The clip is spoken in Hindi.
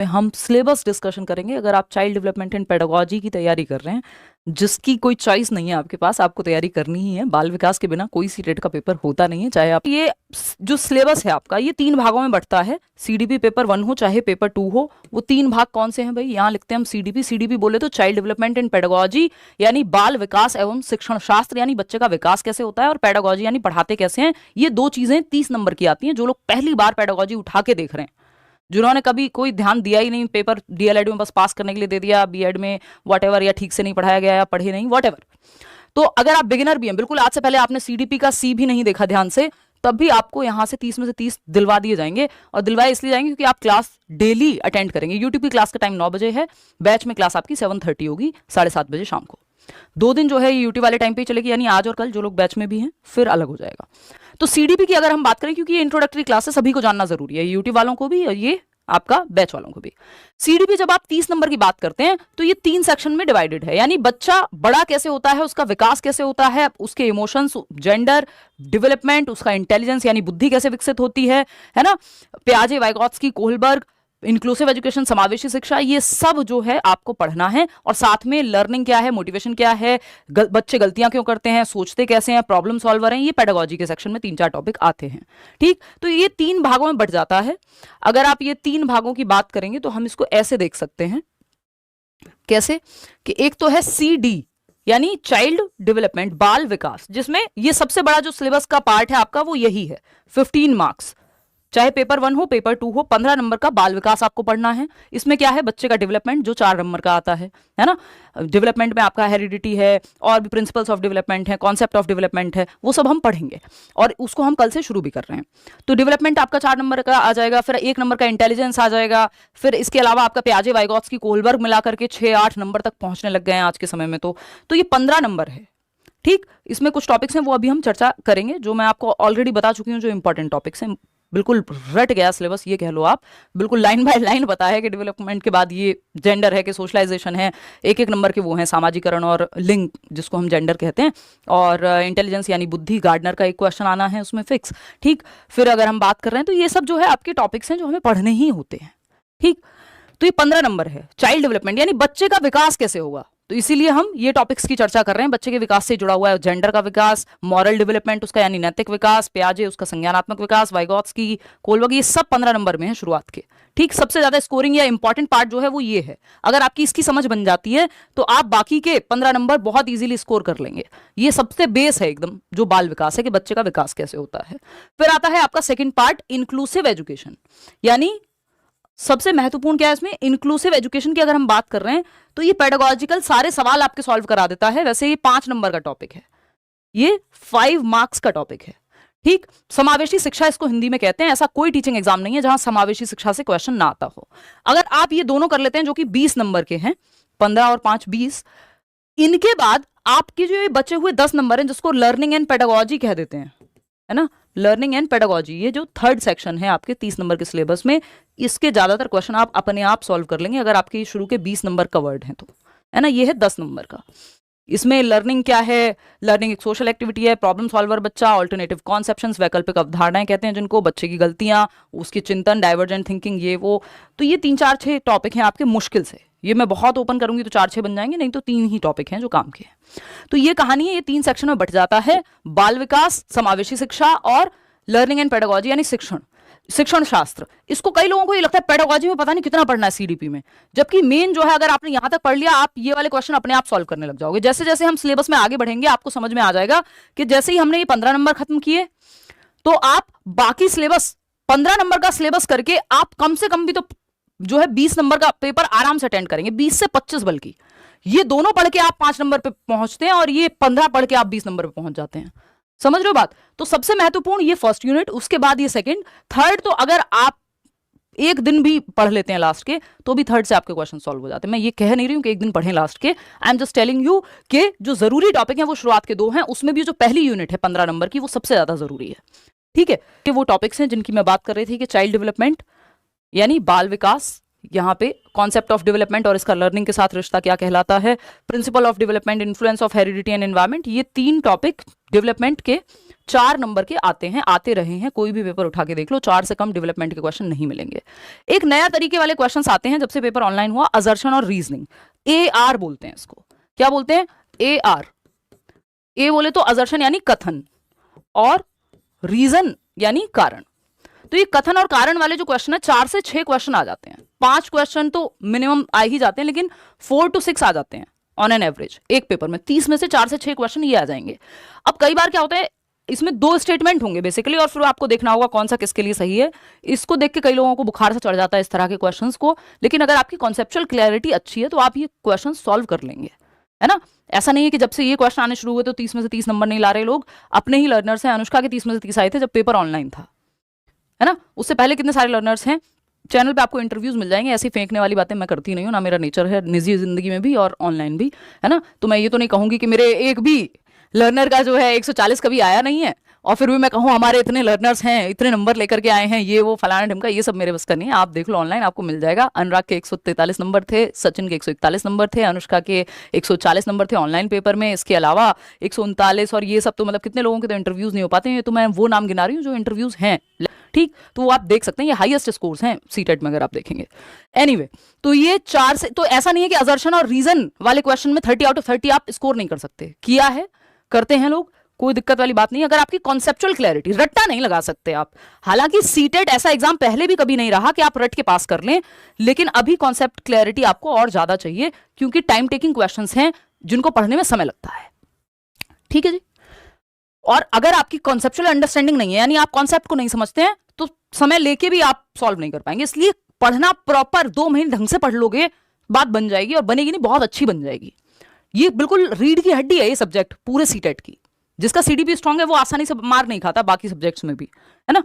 हम सिलेबस डिस्कशन करेंगे। अगर आप चाइल्ड डेवलपमेंट एंड पेडागोजी की तैयारी कर रहे हैं, जिसकी कोई चॉइस नहीं है आपके पास, आपको तैयारी करनी ही है। बाल विकास के बिना कोई सी टेट का पेपर होता नहीं है। चाहे आप ये जो सिलेबस है आपका, ये 3 भागों में बढ़ता है। सीडीपी पेपर 1 हो चाहे पेपर 2 हो, वो 3 भाग कौन से हैं भाई? यहाँ लिखते हैं हम सीडीपी। सीडीपी बोले तो चाइल्ड डेवलपमेंट एंड पेडागोजी, यानी बाल विकास एवं शिक्षण शास्त्र, यानी बच्चे का विकास कैसे होता है, और पेडागोजी यानी पढ़ाते कैसे हैं। ये 2 चीजें 30 नंबर की आती हैं। जो लोग पहली बार पेडागोजी उठा के देख रहे हैं, जिन्होंने कभी कोई ध्यान दिया ही नहीं, पेपर डीएलएड में बस पास करने के लिए दे दिया, बीएड में व्हाटएवर, या ठीक से नहीं पढ़ाया गया या पढ़े नहीं, व्हाटएवर, तो अगर आप बिगिनर भी हैं, बिल्कुल आज से पहले आपने सीडीपी का सी भी नहीं देखा ध्यान से, तब भी आपको यहां से 30 में से 30 दिलवा दिए जाएंगे। और दिलवाए इसलिए जाएंगे क्योंकि आप क्लास डेली अटेंड करेंगे। यूट्यूब की क्लास का टाइम 9 बजे है, बैच में क्लास आपकी 7:30 होगी, 7:30 बजे शाम को। 2 दिन जो है ये यूट्यूब वाले टाइम पे चलेगी, यानी आज और कल। जो लोग बैच में भी हैं फिर अलग हो जाएगा। तो सीडीपी की अगर हम बात करें, क्योंकि ये इंट्रोडक्टरी क्लास है, सभी को जानना जरूरी है, यूट्यूब वालों को भी और ये आपका बैच वालों को भी। सीडीपी जब आप 30 नंबर की बात करते हैं तो ये 3 सेक्शन में डिवाइडेड है। यानी बच्चा बड़ा कैसे होता है, उसका विकास कैसे होता है, उसके इमोशंस, जेंडर डेवलपमेंट, उसका इंटेलिजेंस यानी बुद्धि कैसे विकसित होती है ना। पियाजे, वाइगोत्स्की, कोहलबर्ग, इंक्लूसिव एजुकेशन, समावेशी शिक्षा, ये सब जो है आपको पढ़ना है। और साथ में लर्निंग क्या है, मोटिवेशन क्या है, बच्चे गलतियां क्यों करते हैं, सोचते कैसे हैं, प्रॉब्लम सॉल्वर हैं, ये पेडागोजी के सेक्शन में 3-4 टॉपिक आते हैं। ठीक, तो ये 3 भागों में बढ़ जाता है। अगर आप ये 3 भागों की बात करेंगे तो हम इसको ऐसे देख सकते हैं। कैसे कि एक तो है CD यानी चाइल्ड डेवलपमेंट, बाल विकास, जिसमें ये सबसे बड़ा जो सिलेबस का पार्ट है आपका वो यही है। 15 मार्क्स, चाहे पेपर 1 हो पेपर 2 हो, 15 नंबर का बाल विकास आपको पढ़ना है। इसमें क्या है, बच्चे का डेवलपमेंट जो 4 नंबर का आता है ना। डेवलपमेंट में आपका हेरिडिटी है, और भी प्रिंसिपल्स ऑफ डेवलपमेंट है, कॉन्सेप्ट ऑफ डेवलपमेंट है, वो सब हम पढ़ेंगे और उसको हम कल से शुरू भी कर रहे हैं। तो डेवलपमेंट आपका 4 नंबर का आ जाएगा, फिर 1 नंबर का इंटेलिजेंस आ जाएगा, फिर इसके अलावा आपका पियाजे, वाइगोत्स्की, कोहलबर्ग मिला करके 6-8 नंबर तक पहुंचने लग गए हैं आज के समय में। तो ये 15 नंबर है। ठीक, इसमें कुछ टॉपिक्स हैं वो अभी हम चर्चा करेंगे, जो मैं आपको ऑलरेडी बता चुकी हूँ, जो इंपॉर्टेंट टॉपिक्स हैं। बिल्कुल रट गया सिलेबस, ये कह लो आप, बिल्कुल लाइन बाय लाइन पता है कि डेवलपमेंट के बाद ये जेंडर है कि सोशलाइजेशन है। 1-1 नंबर के वो हैं, सामाजिकरण और लिंग, जिसको हम जेंडर कहते हैं, और इंटेलिजेंस यानी बुद्धि, गार्डनर का एक क्वेश्चन आना है उसमें फिक्स। ठीक, फिर अगर हम बात कर रहे हैं तो ये सब जो है आपके टॉपिक्स हैं जो हमें पढ़ने ही होते हैं। ठीक, तो ये 15 नंबर है। चाइल्ड डेवलपमेंट यानी बच्चे का विकास कैसे होगा, तो इसीलिए हम ये टॉपिक्स की चर्चा कर रहे हैं। बच्चे के विकास से जुड़ा हुआ है जेंडर का विकास, मॉरल डेवलपमेंट उसका यानी नैतिक विकास, पियाजे उसका संज्ञानात्मक विकास, वाइगोत्स्की, कोहलबर्ग, ये सब 15 नंबर में है शुरुआत के। ठीक, सबसे ज्यादा स्कोरिंग या इंपॉर्टेंट पार्ट जो है वो ये है। अगर आपकी इसकी समझ बन जाती है तो आप बाकी के 15 नंबर बहुत इजीली स्कोर कर लेंगे। ये सबसे बेस है एकदम, जो बाल विकास है कि बच्चे का विकास कैसे होता है। फिर आता है आपका सेकेंड पार्ट, इंक्लूसिव एजुकेशन, यानी सबसे महत्वपूर्ण क्या है इसमें, इंक्लूसिव एजुकेशन की अगर हम बात कर रहे हैं तो ये पेडागोजिकल सारे सवाल आपके सॉल्व करा देता है। वैसे ये 5 नंबर का टॉपिक है, ये 5 मार्क्स का टॉपिक है। ठीक, समावेशी शिक्षा इसको हिंदी में कहते हैं। ऐसा कोई टीचिंग एग्जाम नहीं है जहां समावेशी शिक्षा से क्वेश्चन ना आता हो। अगर आप ये दोनों कर लेते हैं, जो कि 20 नंबर के हैं, 15 और 5 20, इनके बाद आपके जो ये बचे हुए 10 नंबर हैं, जिसको लर्निंग एंड पेडागोजी कह देते हैं, है ना, लर्निंग एंड पेडागोजी, ये जो 3rd सेक्शन है आपके 30 नंबर के सिलेबस में, इसके ज्यादातर क्वेश्चन आप अपने आप सॉल्व कर लेंगे अगर आपके शुरू के 20 नंबर कवर्ड हैं तो, है ना। ये है 10 नंबर का। इसमें लर्निंग क्या है, लर्निंग एक सोशल एक्टिविटी है, प्रॉब्लम सॉल्वर बच्चा, ऑल्टरनेटिव कॉन्सेप्शंस, वैकल्पिक अवधारणाएं कहते हैं जिनको, बच्चे की गलतियां, उसकी चिंतन, डाइवर्जेंट थिंकिंग, ये वो। तो ये 3-4-6 टॉपिक हैं आपके मुश्किल से। ये मैं बहुत ओपन करूंगी तो 4-6 बन जाएंगे, नहीं तो 3 ही टॉपिक हैं जो काम के हैं। तो ये कहानी है, ये 3 सेक्शन में बट जाता है। बाल विकास, समावेशी शिक्षा और लर्निंग एंड पेडागोजी यानी शिक्षण शास्त्र। इसको कई लोगों को ये लगता है पेडागोजी में पता नहीं कितना पढ़ना है सीडीपी में, जबकि मेन जो है, अगर आपने यहां तक पढ़ लिया, आप ये वाले क्वेश्चन अपने आप सॉल्व करने लग जाओगे। जैसे जैसे हम सिलेबस में आगे बढ़ेंगे आपको समझ में आ जाएगा कि जैसे ही हमने ये 15 नंबर खत्म किए तो आप बाकी सिलेबस 15 नंबर का सिलेबस करके आप कम से कम भी तो जो है 20 नंबर का पेपर आराम से अटेंड करेंगे, 20 से 25 बल्कि। ये दोनों पढ़ के आप 5 नंबर पे पहुंचते हैं और ये 15 पढ़ के आप 20 नंबर पे पहुंच जाते हैं। समझ रहे हो बात? तो सबसे महत्वपूर्ण ये फर्स्ट यूनिट, उसके बाद ये सेकंड, थर्ड तो अगर आप एक दिन भी पढ़ लेते हैं लास्ट के तो भी थर्ड से आपके क्वेश्चन सॉल्व हो जाते हैं। मैं ये कह नहीं रही हूं कि एक दिन पढ़ें लास्ट के, I am just telling you कि जो जरूरी टॉपिक है वो शुरुआत के 2 हैं, उसमें भी जो पहली यूनिट है 15 नंबर की वो सबसे ज्यादा जरूरी है। ठीक है, कि वो टॉपिक्स हैं जिनकी मैं बात कर रही थी कि चाइल्ड डेवलपमेंट यानी बाल विकास, यहाँ पे कॉन्सेप्ट ऑफ डेवलपमेंट और इसका लर्निंग के साथ रिश्ता क्या कहलाता है, principle of development, influence of heredity and environment, ये 3 टॉपिक डेवलपमेंट के 4 नंबर के आते हैं, आते रहे हैं, कोई भी पेपर उठा के देख लो 4 से कम डेवलपमेंट के क्वेश्चन नहीं मिलेंगे। एक नया तरीके वाले क्वेश्चंस आते हैं जब से पेपर ऑनलाइन हुआ, असर्शन और रीजनिंग, AR बोलते हैं इसको। क्या बोलते हैं? AR। ए बोले तो असर्शन यानी कथन, और रीजन यानी कारण। तो ये कथन और कारण वाले जो क्वेश्चन है 4 से 6 क्वेश्चन आ जाते हैं, 5 क्वेश्चन तो मिनिमम आ ही जाते हैं, लेकिन 4 to 6 आ जाते हैं ऑन एन एवरेज एक पेपर में। 30 में से 4 से 6 क्वेश्चन ये आ जाएंगे। अब कई बार क्या होता है, इसमें 2 स्टेटमेंट होंगे बेसिकली, और फिर आपको देखना होगा कौन सा किसके लिए सही है। इसको देख के कई लोगों को बुखार से चढ़ जाता है इस तरह के क्वेश्चंस को, लेकिन अगर आपकी कॉन्सेप्चुअल क्लैरिटी अच्छी है तो आप ये क्वेश्चन सॉल्व कर लेंगे, है ना। ऐसा नहीं है कि जब से ये क्वेश्चन आने शुरू हुए तो 30 में से 30 नंबर नहीं ला रहे लोग। अपने ही लर्नर्स हैं, अनुष्का के 30 में से 30 आए थे जब पेपर ऑनलाइन था, है ना। उससे पहले कितने सारे लर्नर्स हैं। चैनल पे आपको इंटरव्यूज मिल जाएंगे, ऐसी फेंकने वाली बातें मैं करती नहीं हूँ, ना मेरा नेचर है, निजी जिंदगी में भी और ऑनलाइन भी, है ना। तो मैं ये तो नहीं कहूंगी कि मेरे एक भी लर्नर का जो है 140 कभी आया नहीं है, और फिर भी मैं कहूँ हमारे इतने लर्नर्स हैं, इतने नंबर लेकर के आए हैं, ये वो फलाना ढिमका, ये सब मेरे बस का नहीं है। आप देख लो ऑनलाइन, आपको मिल जाएगा। अनुराग के 143 नंबर थे, सचिन के 141 नंबर थे, अनुष्का के 140 नंबर थे ऑनलाइन पेपर में। इसके अलावा 139 और ये सब तो मतलब कितने लोगों के तो इंटरव्यूज नहीं हो पाते हैं, तो मैं वो नाम गिना रही हूँ जो इंटरव्यूज हैं, ठीक। तो वो आप देख सकते हैं, ये हाईएस्ट स्कोर्स हैं सीटेट में अगर आप देखेंगे। एनीवे, तो ये 4 से, तो ऐसा नहीं है कि असर्शन और रीजन वाले क्वेश्चन में 30 out of 30 आप स्कोर नहीं कर सकते। किया है, करते हैं लोग, कोई दिक्कत वाली बात नहीं। अगर आपकी कॉन्सेप्चुअल क्लैरिटी, रट्टा नहीं लगा सकते आप। हालांकि सीटेट ऐसा एग्जाम पहले भी कभी नहीं रहा कि आप रट के पास कर लें, लेकिन अभी कॉन्सेप्ट क्लैरिटी आपको और ज्यादा चाहिए, क्योंकि टाइम टेकिंग क्वेश्चंस हैं जिनको पढ़ने में समय लगता है, ठीक है जी। और अगर आपकी कॉन्सेप्चुअल अंडरस्टैंडिंग नहीं है, यानी आप कॉन्सेप्ट को नहीं समझते हैं, तो समय लेके भी आप सॉल्व नहीं कर पाएंगे। इसलिए पढ़ना प्रॉपर 2 महीने ढंग से पढ़ लोगे, बात बन जाएगी, और बनेगी नहीं, बहुत अच्छी बन जाएगी। ये बिल्कुल रीढ़ की हड्डी है ये सब्जेक्ट पूरे सीटेट की। जिसका सीडीपी स्ट्रांग है वो आसानी से मार नहीं खाता बाकी सब्जेक्ट्स में भी, है ना।